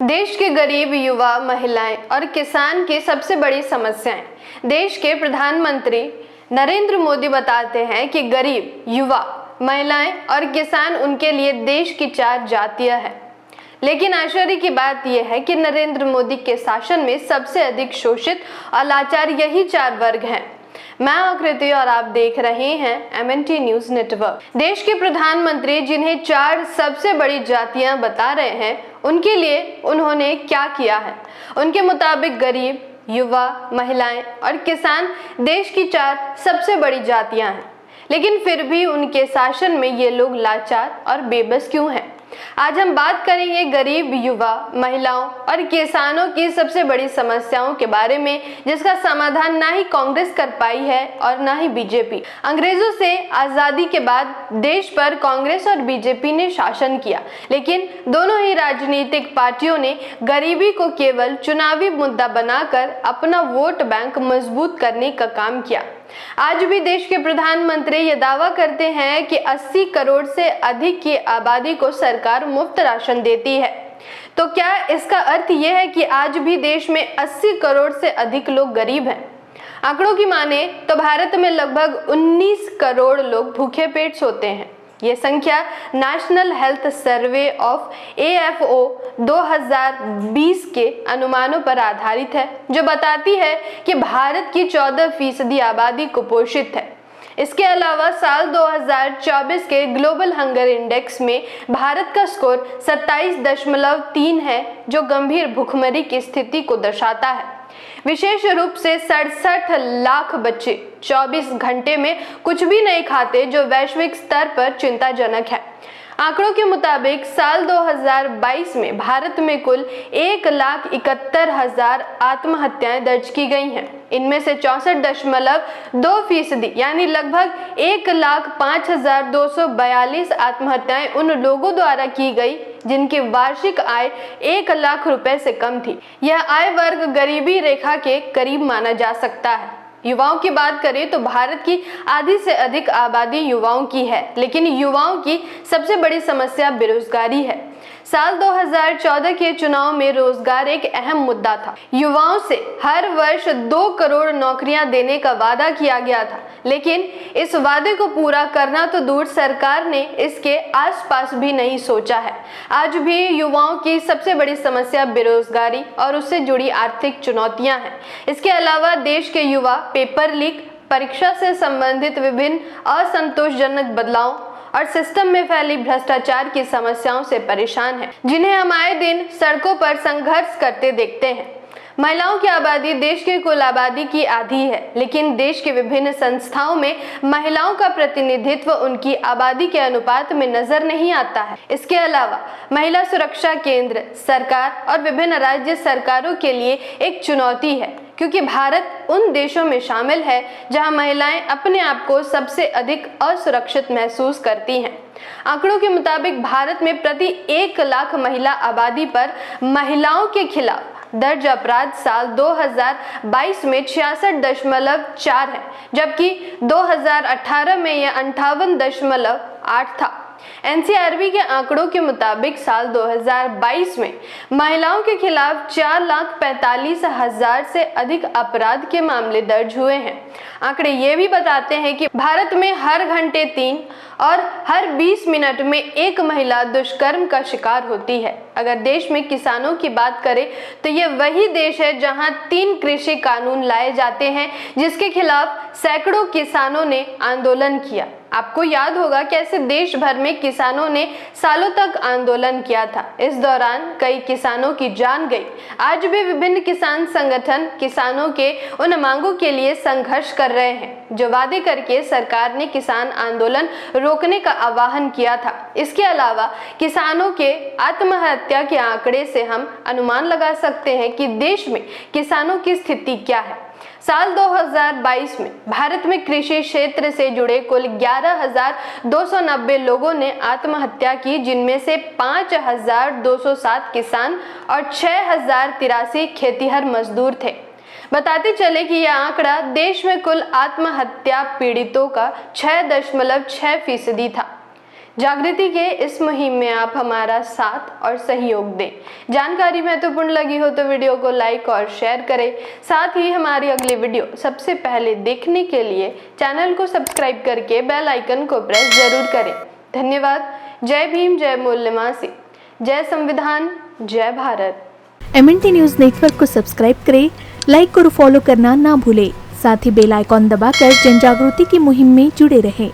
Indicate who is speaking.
Speaker 1: देश के गरीब युवा, महिलाएं और किसान की सबसे बड़ी समस्याएं। देश के प्रधानमंत्री नरेंद्र मोदी बताते हैं कि गरीब, युवा, महिलाएं और किसान उनके लिए देश की 4 जातियां हैं। लेकिन आश्चर्य की बात यह है कि नरेंद्र मोदी के शासन में सबसे अधिक शोषित और लाचार यही 4 वर्ग हैं। मैं आकृति और आप देख रहे हैं MNT न्यूज नेटवर्क। देश के प्रधानमंत्री जिन्हें 4 सबसे बड़ी जातियां बता रहे हैं, उनके लिए उन्होंने क्या किया है? उनके मुताबिक गरीब, युवा, महिलाएं और किसान देश की 4 सबसे बड़ी जातियां हैं। लेकिन फिर भी उनके शासन में ये लोग लाचार और बेबस क्यों हैं? आज हम बात करेंगे गरीब, युवा, महिलाओं और किसानों की सबसे बड़ी समस्याओं के बारे में, जिसका समाधान ना ही कांग्रेस कर पाई है और ना ही बीजेपी। अंग्रेजों से आजादी के बाद देश पर कांग्रेस और बीजेपी ने शासन किया, लेकिन दोनों ही राजनीतिक पार्टियों ने गरीबी को केवल चुनावी मुद्दा बनाकर अपना वोट बैंक मजबूत करने का काम किया। आज भी देश के प्रधानमंत्री ये दावा करते हैं कि 80 करोड़ से अधिक की आबादी को सरकार मुफ्त राशन देती है। तो क्या इसका अर्थ यह है कि आज भी देश में 80 करोड़ से अधिक लोग गरीब हैं? आंकड़ों की माने तो भारत में लगभग 19 करोड़ लोग भूखे पेट सोते हैं। ये संख्या national health survey of AFO 2020 के अनुमानों पर आधारित है, जो बताती है कि भारत की 14% आबादी कुपोषित है। इसके अलावा साल 2024 के ग्लोबल हंगर इंडेक्स में भारत का स्कोर 27.3 है, जो गंभीर भूखमरी की स्थिति को दर्शाता है। विशेष रूप से 67 लाख बच्चे 24 घंटे में कुछ भी नहीं खाते, जो वैश्विक स्तर पर चिंताजनक है। आंकड़ों के मुताबिक साल 2022 में भारत में कुल 1,71,000 आत्महत्याएं दर्ज की गई हैं। इनमें से 64.2% यानी लगभग 1,05,242 आत्महत्याएं उन लोगों द्वारा की गई जिनकी वार्षिक आय 1 लाख रुपए से कम थी। यह आय वर्ग गरीबी रेखा के करीब माना जा सकता है। युवाओं की बात करें तो भारत की आधी से अधिक आबादी युवाओं की है, लेकिन युवाओं की सबसे बड़ी समस्या बेरोजगारी है। साल 2014 के चुनाव में रोजगार एक अहम मुद्दा था। युवाओं से हर वर्ष 2 करोड़ नौकरियां देने का वादा किया गया था, लेकिन इस वादे को पूरा करना तो दूर, सरकार ने इसके आसपास भी नहीं सोचा है। आज भी युवाओं की सबसे बड़ी समस्या बेरोजगारी और उससे जुड़ी आर्थिक चुनौतियां हैं। इसके अलावा देश के युवा पेपर लीक, परीक्षा से संबंधित विभिन्न असंतोषजनक बदलाव और सिस्टम में फैली भ्रष्टाचार की समस्याओं से परेशान हैं, जिन्हें हम आए दिन सड़कों पर संघर्ष करते देखते हैं। महिलाओं की आबादी देश की कुल आबादी की आधी है, लेकिन देश के विभिन्न संस्थाओं में महिलाओं का प्रतिनिधित्व उनकी आबादी के अनुपात में नजर नहीं आता है। इसके अलावा महिला सुरक्षा केंद्र सरकार और विभिन्न राज्य सरकारों के लिए एक चुनौती है, क्योंकि भारत उन देशों में शामिल है जहां महिलाएं अपने आप को सबसे अधिक असुरक्षित महसूस करती हैं। आंकड़ों के मुताबिक भारत में प्रति 1 लाख महिला आबादी पर महिलाओं के खिलाफ दर्ज अपराध साल 2022 में 66.4 है, जबकि 2018 में यह 58.8 था। NCRB के आंकड़ों के मुताबिक साल 2022 में महिलाओं के खिलाफ 4,45,000 से अधिक अपराध के मामले दर्ज हुए हैं। आंकड़े ये भी बताते हैं कि भारत में हर घंटे 3 और हर 20 मिनट में 1 महिला दुष्कर्म का शिकार होती है। अगर देश में किसानों की बात करें तो ये वही देश है जहां 3 कृषि कानून लाए जाते हैं, जिसके खिलाफ सैकड़ों किसानों ने आंदोलन किया। आपको याद होगा कैसे देश भर में किसानों ने सालों तक आंदोलन किया था। इस दौरान कई किसानों की जान गई। आज भी विभिन्न किसान संगठन किसानों के उन मांगों के लिए संघर्ष कर रहे हैं जो वादे करके सरकार ने किसान आंदोलन रोकने का आह्वान किया था। इसके अलावा किसानों के आत्महत्या के आंकड़े से हम अनुमान लगा सकते हैं कि देश में किसानों की स्थिति क्या है। साल 2022 में भारत में कृषि क्षेत्र से जुड़े कुल 11,290 लोगों ने आत्महत्या की, जिनमें से 5,207 किसान और 6,083 खेतीहर मजदूर थे। बताते चले कि यह आंकड़ा देश में कुल आत्महत्या पीड़ितों का 6.6% था। जागृति के इस मुहिम में आप हमारा साथ और सहयोग दें। जानकारी महत्वपूर्ण लगी हो तो वीडियो को लाइक और शेयर करें। साथ ही हमारी अगली वीडियो सबसे पहले देखने के लिए चैनल को सब्सक्राइब करके बेल आइकन को प्रेस जरूर करें। धन्यवाद। जय भीम, जय मूल्यमासी, जय संविधान, जय भारत।
Speaker 2: MNT न्यूज़ नेटवर्क को सब्सक्राइब करें, लाइक और फॉलो करना ना भूलें। साथ ही बेल आइकॉन दबाकर जन जागृति की मुहिम में जुड़े रहें।